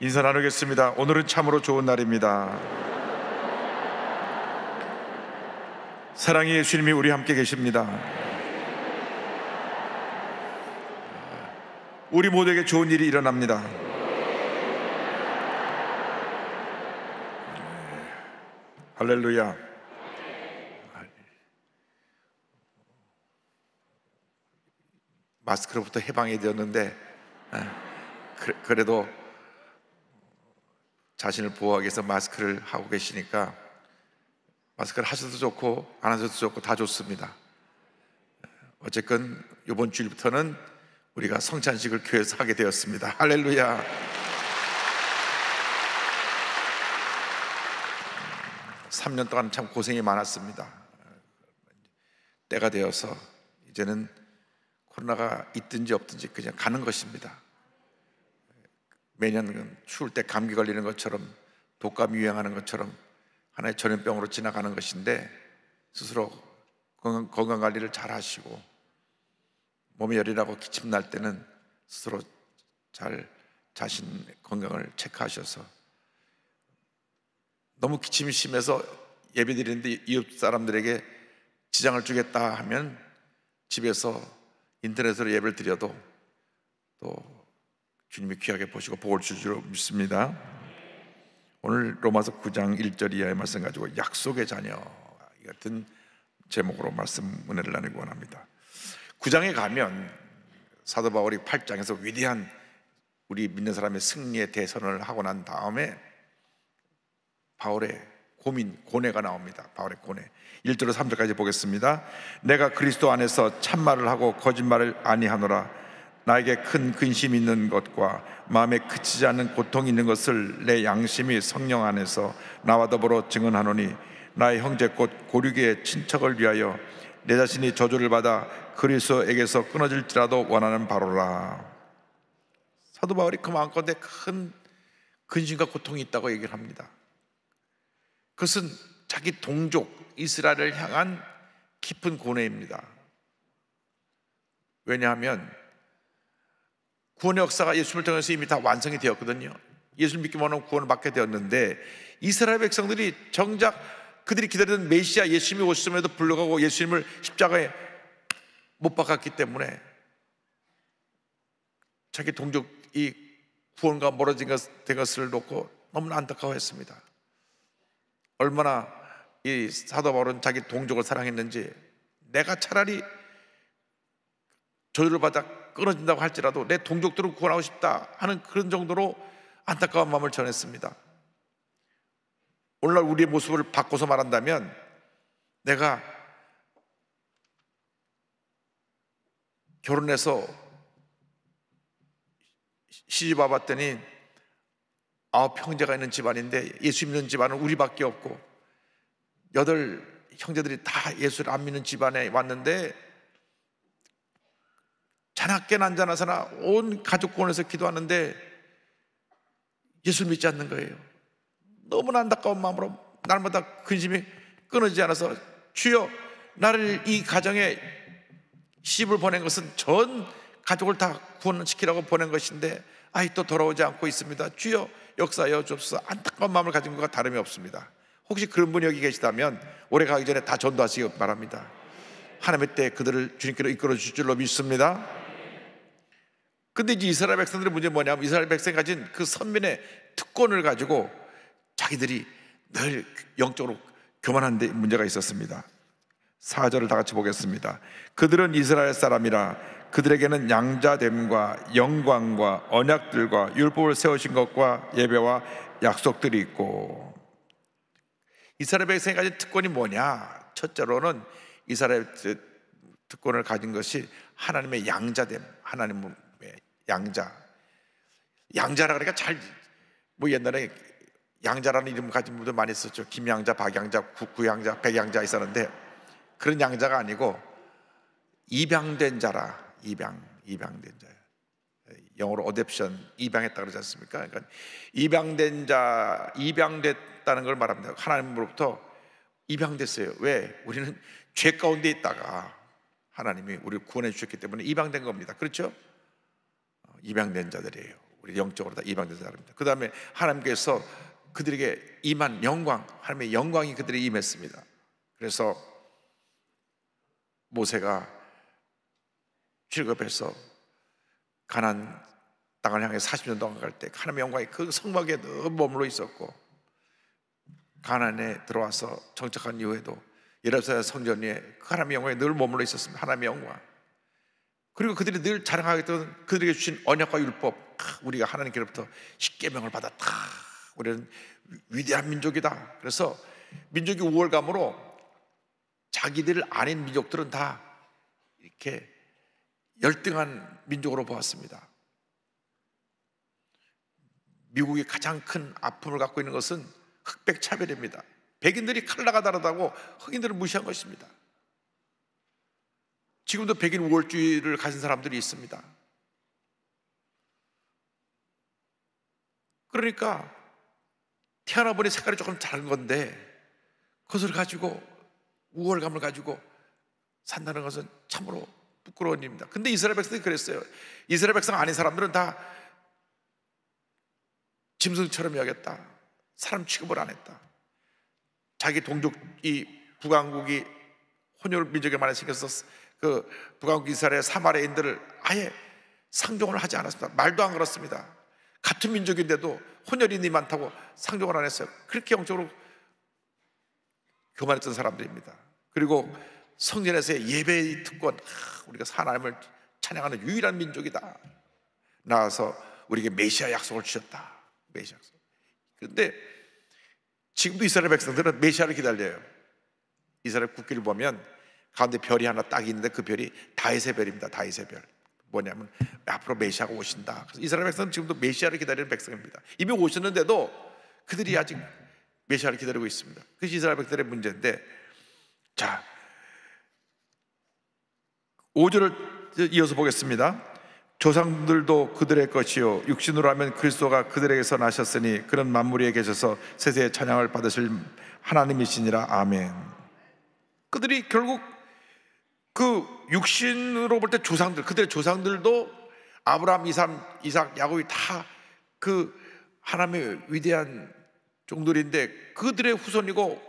인사 나누겠습니다. 오늘은 참으로 좋은 날입니다. 사랑의 예수님이 우리 함께 계십니다. 우리 모두에게 좋은 일이 일어납니다. 할렐루야. 마스크로부터 해방이 되었는데 그래도 자신을 보호하기 위해서 마스크를 하고 계시니까 마스크를 하셔도 좋고 안 하셔도 좋고 다 좋습니다. 어쨌건 이번 주일부터는 우리가 성찬식을 교회에서 하게 되었습니다. 할렐루야. 삼 년 동안 참 고생이 많았습니다. 때가 되어서 이제는 코로나가 있든지 없든지 그냥 가는 것입니다. 매년 추울 때 감기 걸리는 것처럼, 독감 유행하는 것처럼 하나의 전염병으로 지나가는 것인데, 스스로 건강 관리를 잘 하시고 몸에 열이 나고 기침 날 때는 스스로 잘 자신 건강을 체크하셔서, 너무 기침이 심해서 예배 드리는데 이웃 사람들에게 지장을 주겠다 하면 집에서 인터넷으로 예배를 드려도 또 주님이 귀하게 보시고 복을 줄 줄 믿습니다. 오늘 로마서 9장 1절 이하의 말씀 가지고 약속의 자녀 같은 제목으로 말씀 은혜를 나누기 원합니다. 9장에 가면 사도 바울이 8장에서 위대한 우리 믿는 사람의 승리의 대선을 하고 난 다음에 바울의 고뇌가 나옵니다. 바울의 고뇌. 1절로 3절까지 보겠습니다. 내가 그리스도 안에서 참말을 하고 거짓말을 아니하노라. 나에게 큰 근심이 있는 것과 마음에 그치지 않는 고통이 있는 것을 내 양심이 성령 안에서 나와 더불어 증언하노니, 나의 형제 곧 고르기의 친척을 위하여 내 자신이 저주를 받아 그리스도에게서 끊어질지라도 원하는 바로라. 사도 바울이 그 마음가운데 큰 근심과 고통이 있다고 얘기를 합니다. 그것은 자기 동족 이스라엘을 향한 깊은 고뇌입니다. 왜냐하면 구원의 역사가 예수님을 통해서 이미 다 완성이 되었거든요. 예수를 믿기만 하면 구원을 받게 되었는데, 이스라엘 백성들이 정작 그들이 기다리던 메시아 예수님이 오셨음에도 불구하고 예수님을 십자가에 못 박았기 때문에 자기 동족이 구원과 멀어진 것을 놓고 너무나 안타까워했습니다. 얼마나 이 사도 바울은 자기 동족을 사랑했는지, 내가 차라리 저주를 받아 끊어진다고 할지라도 내 동족들을 구원하고 싶다 하는 그런 정도로 안타까운 마음을 전했습니다. 오늘날 우리의 모습을 바꿔서 말한다면, 내가 결혼해서 시집 와봤더니 9 형제가 있는 집안인데 예수 믿는 집안은 우리밖에 없고, 8 형제들이 다 예수를 안 믿는 집안에 왔는데, 자나깨나 안자나서나 온 가족 구원해서 기도하는데 예수를 믿지 않는 거예요. 너무나 안타까운 마음으로 날마다 근심이 끊어지지 않아서, 주여, 나를 이 가정에 시집을 보낸 것은 전 가족을 다 구원시키라고 보낸 것인데 아직도 돌아오지 않고 있습니다. 주여 역사하여 주옵소서. 안타까운 마음을 가진 것과 다름이 없습니다. 혹시 그런 분이 여기 계시다면 올해 가기 전에 다 전도하시기 바랍니다. 하나님의 때 그들을 주님께로 이끌어 주실 줄로 믿습니다. 근데 이제 이스라엘 백성들의 문제는 뭐냐면, 이스라엘 백성이 가진 그 선민의 특권을 가지고 자기들이 늘 영적으로 교만한 데 문제가 있었습니다. 4절을 다 같이 보겠습니다. 그들은 이스라엘 사람이라 그들에게는 양자됨과 영광과 언약들과 율법을 세우신 것과 예배와 약속들이 있고. 이스라엘 백성이 가진 특권이 뭐냐? 첫째로는 이스라엘 특권을 가진 것이 하나님의 양자됨, 하나님의 양자라 그러니까 옛날에 양자라는 이름 가진 분들 많이 있었죠. 김양자, 박양자, 구양자, 백양자 있었는데, 그런 양자가 아니고 입양된 자라. 입양된 자예요. 영어로 어댑션, 입양했다 그러지 않습니까? 그러니까 입양된 자, 입양됐다는 걸 말합니다. 하나님으로부터 입양됐어요. 왜? 우리는 죄 가운데 있다가 하나님이 우리를 구원해 주셨기 때문에 입양된 겁니다. 그렇죠? 입양된 자들이에요. 우리 영적으로 다 이방된 사람입니다. 그 다음에 하나님께서 그들에게 임한 영광, 하나님의 영광이 그들에게 임했습니다. 그래서 모세가 출애굽해서 가나안 땅을 향해 40년 동안 갈 때 하나님의 영광이 그 성막에 늘 머물러 있었고, 가나안에 들어와서 정착한 이후에도 예루살렘 성전 위에 그 하나님의 영광이 늘 머물러 있었습니다. 하나님의 영광. 그리고 그들이 늘 자랑하겠던 그들에게 주신 언약과 율법, 우리가 하나님께로부터 십계명을 받았다, 우리는 위대한 민족이다. 그래서 민족이 우월감으로 자기들 아닌 민족들은 다 이렇게 열등한 민족으로 보았습니다. 미국이 가장 큰 아픔을 갖고 있는 것은 흑백 차별입니다. 백인들이 컬러가 다르다고 흑인들을 무시한 것입니다. 지금도 백인 우월주의를 가진 사람들이 있습니다. 그러니까 태어나 보니 색깔이 조금 다른 건데 그것을 가지고 우월감을 가지고 산다는 것은 참으로 부끄러운 일입니다. 근데 이스라엘 백성이 그랬어요. 이스라엘 백성 아닌 사람들은 다 짐승처럼 여겼다. 사람 취급을 안 했다. 자기 동족, 이 북왕국이 혼혈 민족에 많이 생겨서 그 북왕국 이스라엘 사마리아인들을 아예 상종을 하지 않았습니다. 말도 안 걸었습니다. 같은 민족인데도 혼혈인이 많다고 상종을 안 했어요. 그렇게 영적으로 교만했던 사람들입니다. 그리고 성전에서의 예배의 특권, 우리가 하나님을 찬양하는 유일한 민족이다. 나와서 우리에게 메시아 약속을 주셨다. 메시아 약속. 그런데 지금도 이스라엘 백성들은 메시아를 기다려요. 이스라엘 국기를 보면 가운데 별이 하나 딱 있는데 그 별이 다윗의 별입니다. 다윗의 별. 뭐냐면 앞으로 메시아가 오신다. 그래서 이스라엘 백성은 지금도 메시아를 기다리는 백성입니다. 이미 오셨는데도 그들이 아직 메시아를 기다리고 있습니다. 그것이 이스라엘 백성들의 문제인데, 자 5절을 이어서 보겠습니다. 조상들도 그들의 것이요 육신으로 하면 그리스도가 그들에게서 나셨으니 그런 만물에 계셔서 세세의 찬양을 받으실 하나님이시니라. 아멘. 그들이 결국 그 육신으로 볼 때 조상들, 그들의 조상들도 아브라함, 이삭, 야곱이 다 그 하나님의 위대한 종들인데 그들의 후손이고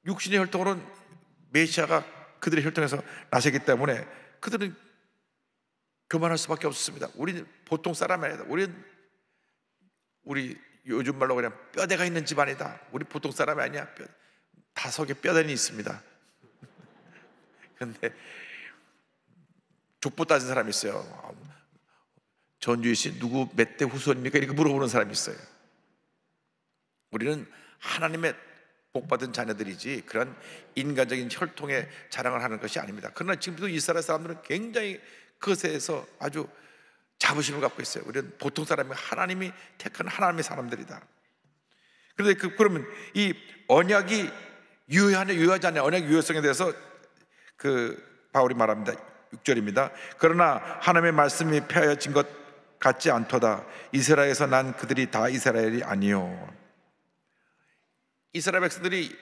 육신의 혈통으로는 메시아가 그들의 혈통에서 나시기 때문에 그들은 교만할 수밖에 없었습니다. 우리는 보통 사람이 아니다. 우리 요즘 말로 그냥 뼈대가 있는 집안이다. 우리 보통 사람이 아니야. 다석에 뼈대는 있습니다. 그런데 족보 따진 사람이 있어요. 전주희 씨 누구 몇 대 후손입니까? 이렇게 물어보는 사람이 있어요. 우리는 하나님의 복받은 자녀들이지 그런 인간적인 혈통의 자랑을 하는 것이 아닙니다. 그러나 지금도 이스라엘 사람들은 굉장히 그것에서 아주 자부심을 갖고 있어요. 우리는 보통 사람이 하나님이 택한 하나님의 사람들이다. 그런데 그러면 이 언약이 유효하냐 유효하지 않냐, 언약의 유효성에 대해서 바울이 말합니다. 6절입니다. 그러나 하나님의 말씀이 폐하여진 것 같지 않도다. 이스라엘에서 난 그들이 다 이스라엘이 아니요. 이스라엘 백성들이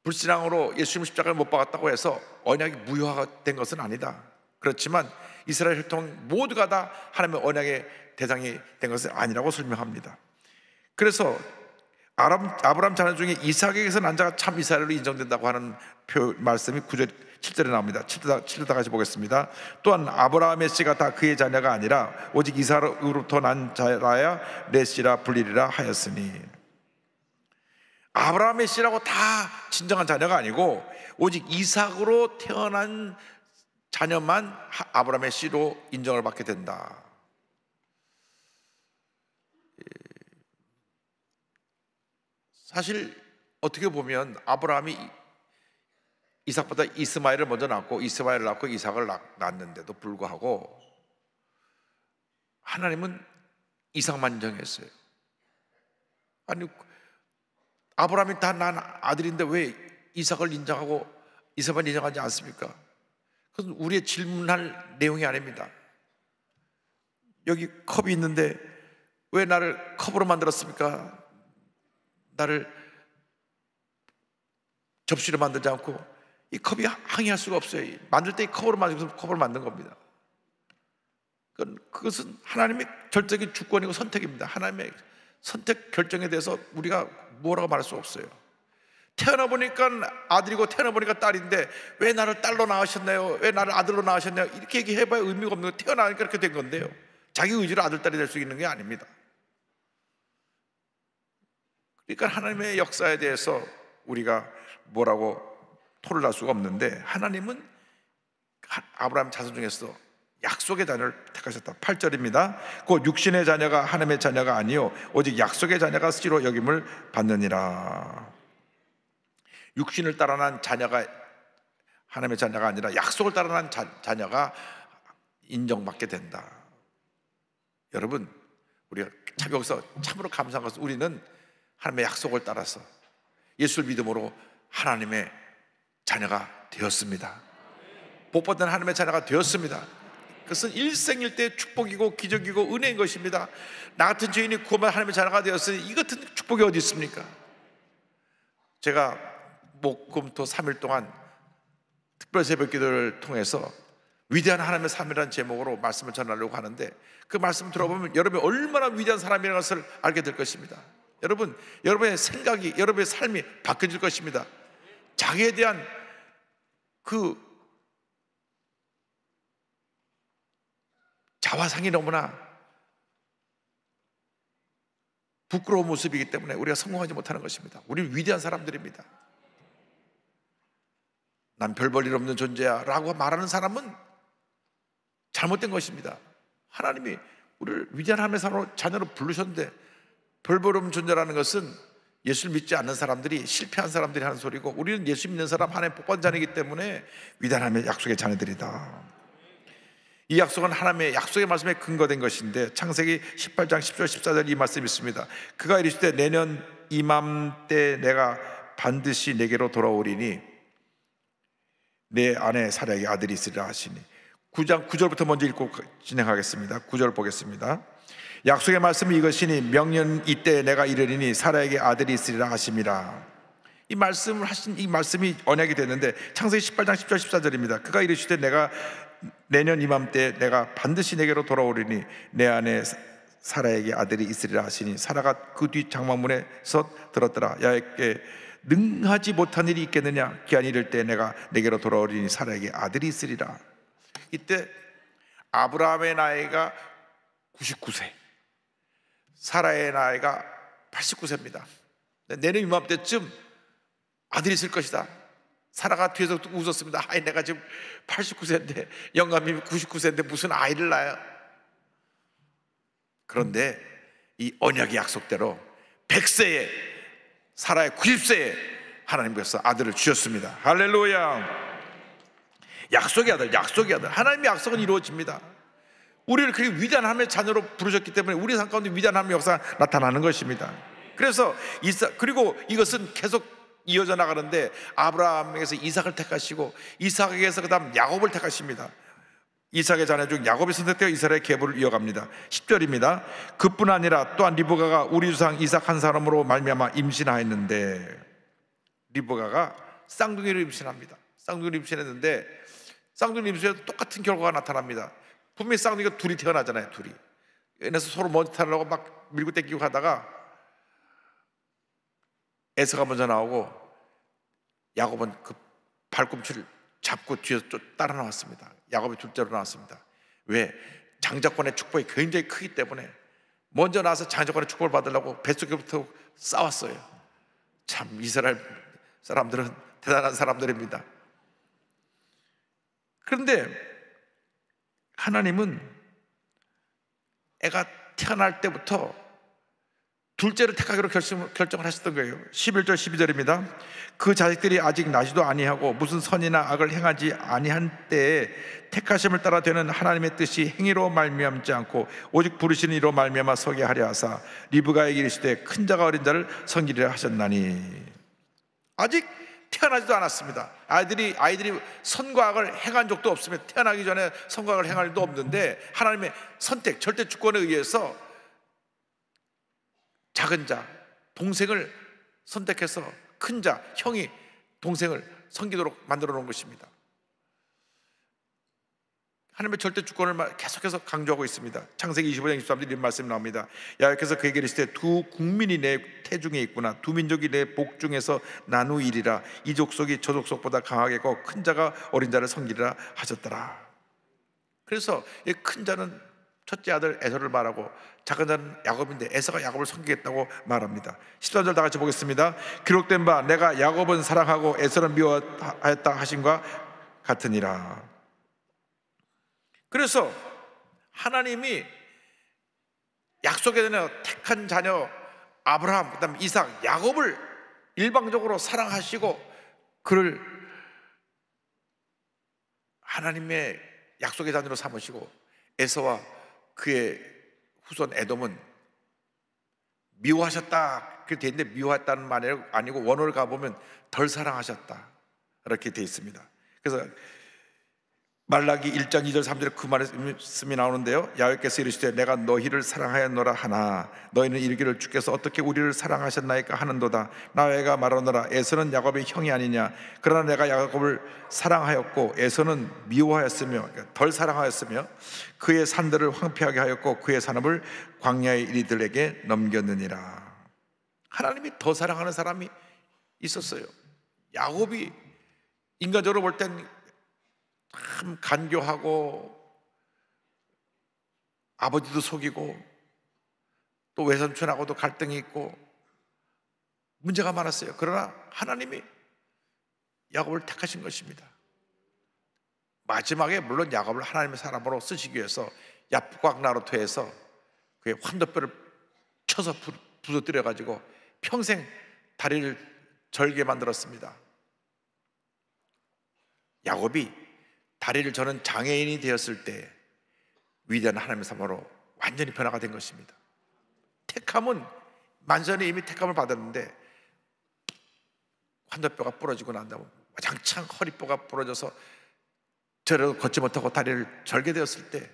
불신앙으로 예수님 십자가를 못 박았다고 해서 언약이 무효화된 것은 아니다. 그렇지만 이스라엘 혈통 모두가 다 하나님의 언약의 대상이 된 것은 아니라고 설명합니다. 그래서 아브라함 자녀 중에 이삭에게서 난 자가 참 이스라엘로 인정된다고 하는 말씀이 9절 7절에 나옵니다. 7절 다 같이 보겠습니다. 또한 아브라함의 씨가 다 그의 자녀가 아니라 오직 이삭으로부터 난 자라야 내 씨라 불리리라 하였으니, 아브라함의 씨라고 다 진정한 자녀가 아니고 오직 이삭으로 태어난 자녀만 아브라함의 씨로 인정을 받게 된다. 사실 어떻게 보면 아브라함이 이삭보다 이스마엘을 먼저 낳고 이스마엘을 낳고 이삭을 낳았는데도 불구하고 하나님은 이삭만 인정했어요. 아니, 아브라함이 다 난 아들인데 왜 이삭을 인정하고 이삭만 인정하지 않습니까? 그것은 우리의 질문할 내용이 아닙니다. 여기 컵이 있는데 왜 나를 컵으로 만들었습니까? 나를 접시로 만들지 않고. 이 컵이 항의할 수가 없어요. 만들 때 이 컵으로 만들어서 컵을 만든 겁니다. 그것은 하나님의 절대적인 주권이고 선택입니다. 하나님의 선택 결정에 대해서 우리가 뭐라고 말할 수 없어요. 태어나 보니까 아들이고 태어나 보니까 딸인데 왜 나를 딸로 낳으셨나요? 왜 나를 아들로 낳으셨나요? 이렇게 얘기해봐야 의미가 없는 거예요. 태어나니까 그렇게 된 건데요, 자기 의지로 아들, 딸이 될 수 있는 게 아닙니다. 그러니까 하나님의 역사에 대해서 우리가 뭐라고 토를 할 수가 없는데, 하나님은 아브라함 자손 중에서 약속의 자녀를 택하셨다. 8절입니다. 곧 육신의 자녀가 하나님의 자녀가 아니요 오직 약속의 자녀가 씨로 여김을 받느니라. 육신을 따라 난 자녀가 하나님의 자녀가 아니라 약속을 따라 난 자녀가 인정받게 된다. 여러분, 우리가 참 여기서 참으로 감사한 것은 우리는 하나님의 약속을 따라서 예수를 믿음으로 하나님의 자녀가 되었습니다. 복받은 하나님의 자녀가 되었습니다. 그것은 일생일대의 축복이고 기적이고 은혜인 것입니다. 나 같은 죄인이 구원받은 하나님의 자녀가 되었으니 이 같은 축복이 어디 있습니까? 제가 목금토 3일 동안 특별 새벽 기도를 통해서 위대한 하나님의 삶이라는 제목으로 말씀을 전하려고 하는데, 그 말씀 들어보면 여러분이 얼마나 위대한 사람이라는 것을 알게 될 것입니다. 여러분, 여러분의 생각이, 여러분의 삶이 바뀌어질 것입니다. 자기에 대한 그 자화상이 너무나 부끄러운 모습이기 때문에 우리가 성공하지 못하는 것입니다. 우리는 위대한 사람들입니다. 난 별 볼 일 없는 존재야 라고 말하는 사람은 잘못된 것입니다. 하나님이 우리를 위대한 하나님의 자녀로 부르셨는데, 별 볼 없는 존재라는 것은 예수를 믿지 않는 사람들이, 실패한 사람들이 하는 소리고, 우리는 예수 믿는 사람, 하나님의 복받은 자녀이기 때문에 위대한 하나님의 약속의 자녀들이다. 이 약속은 하나님의 약속의 말씀에 근거된 것인데, 창세기 18장 10절 14절 이 말씀이 있습니다. 그가 이르시되 내년 이맘때 내가 반드시 내게로 돌아오리니 내 아내 사라에게 아들이 있으리라 하시니. 9장 9절부터 먼저 읽고 진행하겠습니다. 9절 보겠습니다. 약속의 말씀이 이것이니 명년 이때 내가 이르리니 사라에게 아들이 있으리라 하심이라. 이 말씀을 하신 이 말씀이 언약이 됐는데, 창세기 18장 10절 14절입니다. 그가 이르시되 내가 내년 이맘때 내가 반드시 내게로 돌아오리니 내 아내 사라에게 아들이 있으리라 하시니, 사라가 그 뒤 장막문에서 들었더라. 야에게 능하지 못한 일이 있겠느냐? 기한이 이를 때 내가 내게로 돌아오리니 사라에게 아들이 있으리라. 이때 아브라함의 나이가 99세, 사라의 나이가 89세입니다. 내년 이맘때쯤 아들이 있을 것이다. 사라가 뒤에서 웃었습니다. 아이, 내가 지금 89세인데 영감님이 99세인데 무슨 아이를 낳아요? 그런데 이 언약의 약속대로 100세에, 사라의 90세에 하나님께서 아들을 주셨습니다. 할렐루야. 약속의 아들, 약속의 아들. 하나님의 약속은 이루어집니다. 우리를 그렇게 위대한 하나님의 자녀로 부르셨기 때문에 우리 삶 가운데 위대한 하나님의 역사가 나타나는 것입니다. 그래서 그리고 이것은 계속 이어져 나가는데, 아브라함에게서 이삭을 택하시고 이삭에게서 그 다음 야곱을 택하십니다. 이삭의 자녀 중 야곱이 선택되어 이스라엘의 계보를 이어갑니다. 10절입니다. 그뿐 아니라 또한 리브가가 우리 조상 이삭 한 사람으로 말미암아 임신하였는데, 리브가가 쌍둥이를 임신합니다. 쌍둥이를 임신했는데, 쌍둥이 임신에도 똑같은 결과가 나타납니다. 분명히 쌍둥이가 둘이 태어나잖아요. 둘이. 그래서 서로 먼저 태어나고 막 밀고 땡기고 하다가 에서가 먼저 나오고 야곱은 그 발꿈치를 잡고 뒤에서 따라 나왔습니다. 야곱이 둘째로 나왔습니다. 왜? 장자권의 축복이 굉장히 크기 때문에 먼저 나와서 장자권의 축복을 받으려고 뱃속에부터 싸웠어요. 참 이스라엘 사람들은 대단한 사람들입니다. 그런데 하나님은 애가 태어날 때부터 둘째를 택하기로 결정을 하셨던 거예요. 11절 12절입니다. 그 자식들이 아직 나지도 아니하고 무슨 선이나 악을 행하지 아니한 때에 택하심을 따라 되는 하나님의 뜻이 행위로 말미암지 않고 오직 부르시는 이로 말미암아 서게 하려 하사 리브가에게 이르시되 큰 자가 어린 자를 섬기리라 하셨나니. 아직 태어나지도 않았습니다. 아이들이 선과 악을 행한 적도 없으며 태어나기 전에 선과 악을 행할 일도 없는데, 하나님의 선택, 절대 주권에 의해서 작은 자, 동생을 선택해서 큰 자, 형이 동생을 섬기도록 만들어 놓은 것입니다. 하나님의 절대 주권을 계속해서 강조하고 있습니다. 창세기 25장 23절 이런 말씀이 나옵니다. 야훼께서 그에게 이르시되 두 국민이 내 태중에 있구나. 두 민족이 내 복중에서 나누이리라. 이 족속이 저 족속보다 강하겠고 큰 자가 어린 자를 섬기리라 하셨더라. 그래서 이 큰 자는 첫째 아들 에서를 말하고 작은 자는 야곱인데 에서가 야곱을 섬기겠다고 말합니다. 13절 다 같이 보겠습니다. 기록된 바 내가 야곱은 사랑하고 에서는 미워하였다 하신과 같으니라. 그래서 하나님이 약속의 자녀, 택한 자녀 아브라함, 그 다음에 이삭, 야곱을 일방적으로 사랑하시고 그를 하나님의 약속의 자녀로 삼으시고 에서와 그의 후손 에돔은 미워하셨다 그렇게 되어 있는데, 미워했다는 말이 아니고 원어를 가보면 덜 사랑하셨다 이렇게 되어 있습니다. 그래서 말라기 1장 2절 3절에 그 말씀이 나오는데요. 야훼께서 이르시되 내가 너희를 사랑하였노라 하나 너희는 이르기를 주께서 어떻게 우리를 사랑하셨나이까 하는도다. 야훼가 말하노라 에서는 야곱의 형이 아니냐. 그러나 내가 야곱을 사랑하였고 에서는 미워하였으며, 그러니까 덜 사랑하였으며 그의 산들을 황폐하게 하였고 그의 산업을 광야의 이리들에게 넘겼느니라. 하나님이 더 사랑하는 사람이 있었어요. 야곱이 인간적으로 볼 땐 참 간교하고 아버지도 속이고 또 외삼촌하고도 갈등이 있고 문제가 많았어요. 그러나 하나님이 야곱을 택하신 것입니다. 마지막에 물론 야곱을 하나님의 사람으로 쓰시기 위해서 야프각 나루토에서 그의 환도뼈를 쳐서 부서뜨려 가지고 평생 다리를 절게 만들었습니다. 야곱이 다리를 저는 장애인이 되었을 때 위대한 하나님의 사람으로 완전히 변화가 된 것입니다. 택함은 만전에 이미 택함을 받았는데 환도뼈가 부러지고 난 다음에 와장창 허리뼈가 부러져서 저를 걷지 못하고 다리를 절게 되었을 때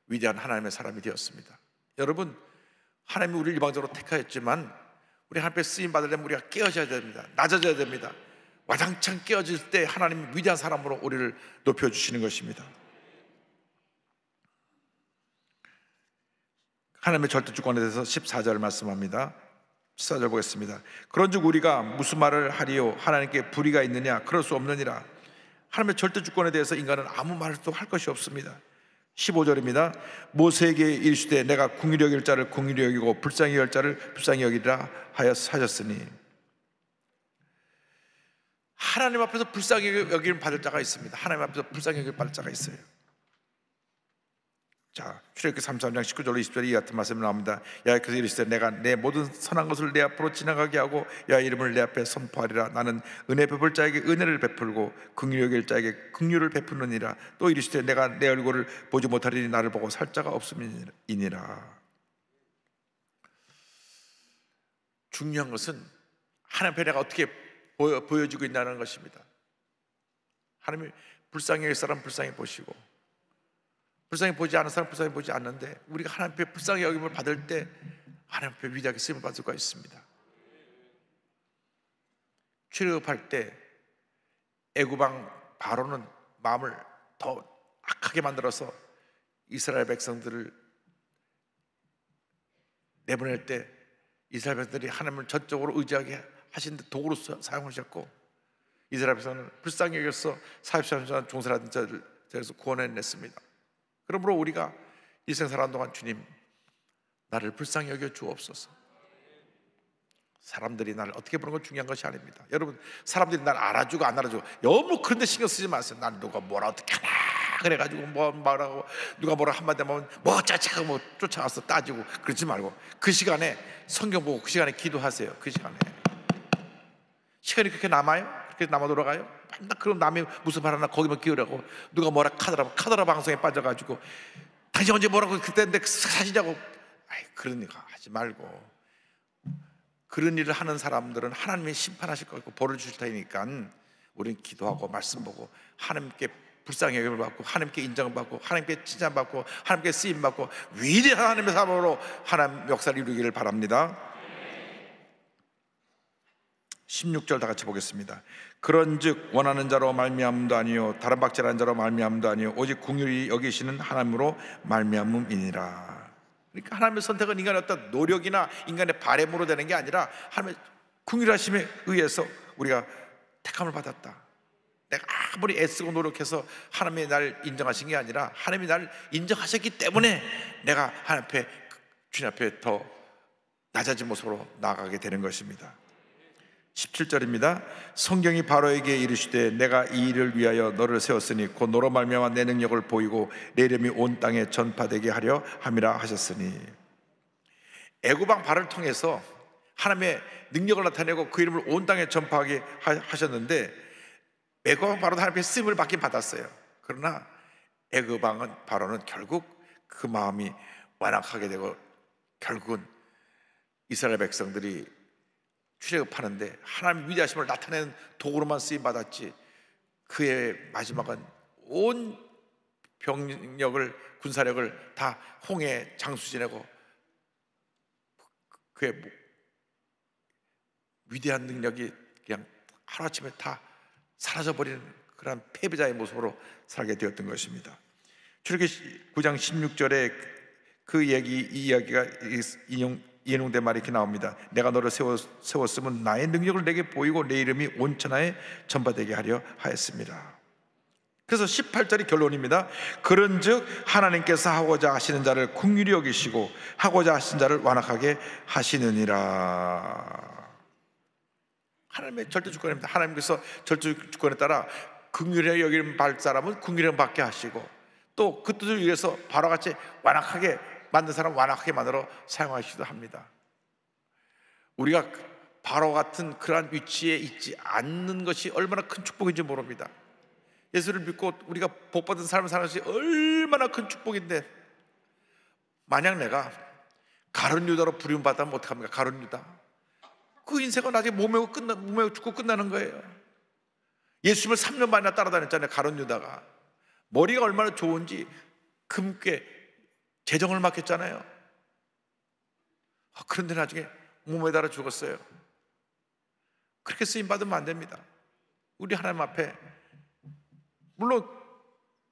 위대한 하나님의 사람이 되었습니다. 여러분, 하나님이 우리를 일방적으로 택하였지만 우리 하나님께 쓰임 받으려면 우리가 깨어져야 됩니다. 낮아져야 됩니다. 와장창 깨어질 때 하나님이 위대한 사람으로 우리를 높여주시는 것입니다. 하나님의 절대 주권에 대해서 14절 말씀합니다. 14절 보겠습니다. 그런즉 우리가 무슨 말을 하리요? 하나님께 불의가 있느냐? 그럴 수 없느니라. 하나님의 절대 주권에 대해서 인간은 아무 말도 할 것이 없습니다. 15절입니다. 모세에게 이르시되 내가 긍휼히 여길 자를 긍휼히 여기고 불쌍히 여길 자를 불쌍히 여기리라 하셨으니, 하나님 앞에서 불쌍히 여기는 받을 자가 있습니다. 하나님 앞에서 불쌍히 여기는 받을 자가 있어요. 자, 출애굽기 33장 19절로 20절에 이 같은 말씀이 나옵니다. 야훼께서 이르시되 내가 내 모든 선한 것을 내 앞으로 지나가게 하고 야훼 이름을 내 앞에 선포하리라. 나는 은혜 베풀 자에게 은혜를 베풀고 긍휼히 여길 자에게 긍휼을 베푸느니라. 또 이르시되 내가 내 얼굴을 보지 못하리니 나를 보고 살 자가 없음이니라. 중요한 것은 하나님 앞에 내가 어떻게 보여지고 있다는 것입니다. 하나님이 불쌍히 여길 사람 불쌍히 보시고 불쌍히 보지 않는 사람 불쌍히 보지 않는데, 우리가 하나님 앞에 불쌍히 여김을 받을 때 하나님 앞에 위대하게 쓰임을 받을 수가 있습니다. 출애굽할 때 애굽왕 바로는 마음을 더 악하게 만들어서 이스라엘 백성들을 내보낼 때 이스라엘 백성들이 하나님을 전적으로 의지하게 하신 도구로 사용하셨고, 이스라엘 백성은 불쌍히 여겨서 43년 종살이하던 자를 구원해냈습니다. 그러므로 우리가 일생 살아가는 동안 주님, 나를 불쌍히 여겨 주옵소서. 사람들이 나를 어떻게 보는 건 중요한 것이 아닙니다. 여러분, 사람들이 나를 알아주고 안 알아주고 너무 그런 데 신경 쓰지 마세요. 난 누가 뭐라 어떻게 하나 그래가지고 뭐 말하고 누가 뭐라 한마디 하면 뭐 짜증하고 뭐 쫓아가서 따지고 그러지 말고 그 시간에 성경 보고 그 시간에 기도하세요. 그 시간이 그렇게 남아요? 그렇게 남아 돌아가요? 맨날 그럼 남이 무슨 말 하나 거기만 끼우라고 누가 뭐라 카더라 방송에 빠져가지고 당신 언제 뭐라고 그때인데 사시냐고, 그런 거 하지 말고, 그런 일을 하는 사람들은 하나님이 심판하실 거고 벌을 주실 테니까 우리는 기도하고 말씀 보고 하나님께 불쌍히 여김을 받고 하나님께 인정을 받고 하나님께 칭찬받고 하나님께 쓰임받고 위대한 하나님의 사람으로 하나님 역사를 이루기를 바랍니다. 16절 다 같이 보겠습니다. 그런즉 원하는 자로 말미암음도 아니요 다른 박질하는 자로 말미암음도 아니요 오직 긍휼히 여기시는 하나님으로 말미암음이니라. 그러니까 하나님의 선택은 인간의 어떤 노력이나 인간의 바램으로 되는 게 아니라 하나님의 긍휼하심에 의해서 우리가 택함을 받았다. 내가 아무리 애쓰고 노력해서 하나님이 날 인정하신 게 아니라 하나님이 날 인정하셨기 때문에 내가 하나님 앞에, 주님 앞에 더 낮아진 모습으로 나아가게 되는 것입니다. 17절입니다. 성경이 바로에게 이르시되 내가 이 일을 위하여 너를 세웠으니 곧 너로 말미암아 내 능력을 보이고 내 이름이 온 땅에 전파되게 하려 함이라 하셨으니, 애굽 왕 바로를 통해서 하나님의 능력을 나타내고 그 이름을 온 땅에 전파하게 하셨는데, 애굽 왕 바로도 하나님의 쓰임을 받긴 받았어요. 그러나 애굽 왕은 바로는 결국 그 마음이 완악하게 되고 결국은 이스라엘 백성들이 출애굽하는데 하나님의 위대하심을 나타내는 도구로만 쓰임 받았지, 그의 마지막은 온 병력을, 군사력을 다 홍해 장수 지내고 그의 위대한 능력이 그냥 하루아침에 다 사라져버리는 그런 패배자의 모습으로 살게 되었던 것입니다. 출애굽기 9장 16절에 그 이 이야기가 인용된 말이 이렇게 나옵니다. 내가 너를 세웠으면 나의 능력을 내게 보이고 내 이름이 온 천하에 전파되게 하려 하였습니다. 그래서 18절이 결론입니다. 그런즉 하나님께서 하고자 하시는 자를 긍휼히 여기시고 하고자 하신 자를 완악하게 하시느니라. 하나님의 절대 주권입니다. 하나님께서 절대 주권에 따라 긍휼히 여기는 사람은 긍휼히 받게 하시고, 또 그 뜻을 위해서 바로같이 완악하게 만든 사람 완악하게 만들어 사용하시기도 합니다. 우리가 바로 같은 그러한 위치에 있지 않는 것이 얼마나 큰 축복인지 모릅니다. 예수를 믿고 우리가 복받은 삶을 사는 것이 얼마나 큰 축복인데, 만약 내가 가룟 유다로 부름받다면 어떡합니까? 가룟 유다, 그 인생은 나중에 몸매고 죽고 끝나는 거예요. 예수님을 3년 반이나 따라다녔잖아요. 가룟 유다가 머리가 얼마나 좋은지 금괴 재정을 맡겼잖아요. 그런데 나중에 몸에 달아 죽었어요. 그렇게 쓰임받으면 안 됩니다. 우리 하나님 앞에, 물론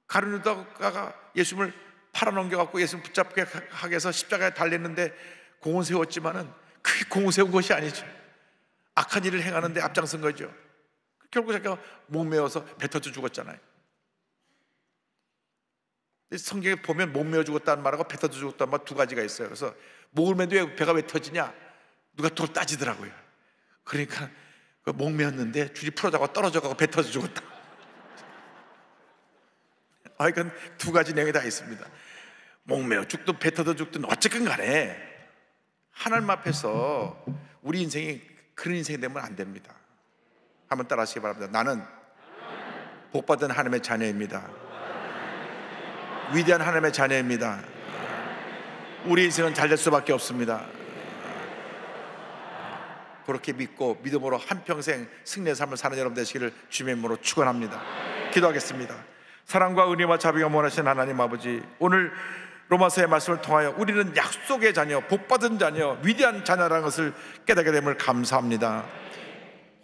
가룟 유다가 예수님을 팔아넘겨갖고 예수님 붙잡게 하게 해서 십자가에 달렸는데 공은 세웠지만은 그게 공을 세운 것이 아니죠. 악한 일을 행하는데 앞장선 거죠. 결국 자기가 목매어서 배 터져 죽었잖아요. 성경에 보면 목매어 죽었다는 말하고 배 터져 죽었다는 말 두 가지가 있어요. 그래서 목을 매도 배가 왜 터지냐, 누가 그걸 따지더라고요. 그러니까 목매었는데 줄이 풀어져가고 떨어져가고 배 터져 죽었다. 이건 두 가지 내용이 다 있습니다. 목매어 죽든 배 터져 죽든 어쨌든 간에 하나님 앞에서 우리 인생이 그런 인생이 되면 안 됩니다. 한번 따라 하시기 바랍니다. 나는 복받은 하나님의 자녀입니다. 위대한 하나님의 자녀입니다. 우리 인생은 잘 될 수밖에 없습니다. 그렇게 믿고 믿음으로 한평생 승리의 삶을 사는 여러분 되시기를 주님의 이름으로 축원합니다. 기도하겠습니다. 사랑과 은혜와 자비가 원하시는 하나님 아버지, 오늘 로마서의 말씀을 통하여 우리는 약속의 자녀, 복받은 자녀, 위대한 자녀라는 것을 깨닫게 됨을 감사합니다.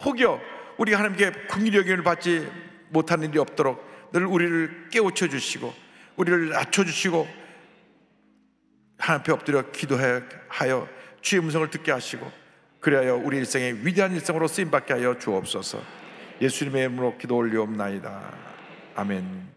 혹여 우리가 하나님께 긍휼히 여김을 받지 못하는 일이 없도록 늘 우리를 깨우쳐 주시고 우리를 낮춰주시고 하나님 앞에 엎드려 기도하여 주의 음성을 듣게 하시고, 그리하여 우리 일생의 위대한 일생으로 쓰임받게 하여 주옵소서. 예수님의 이름으로 기도 올리옵나이다. 아멘.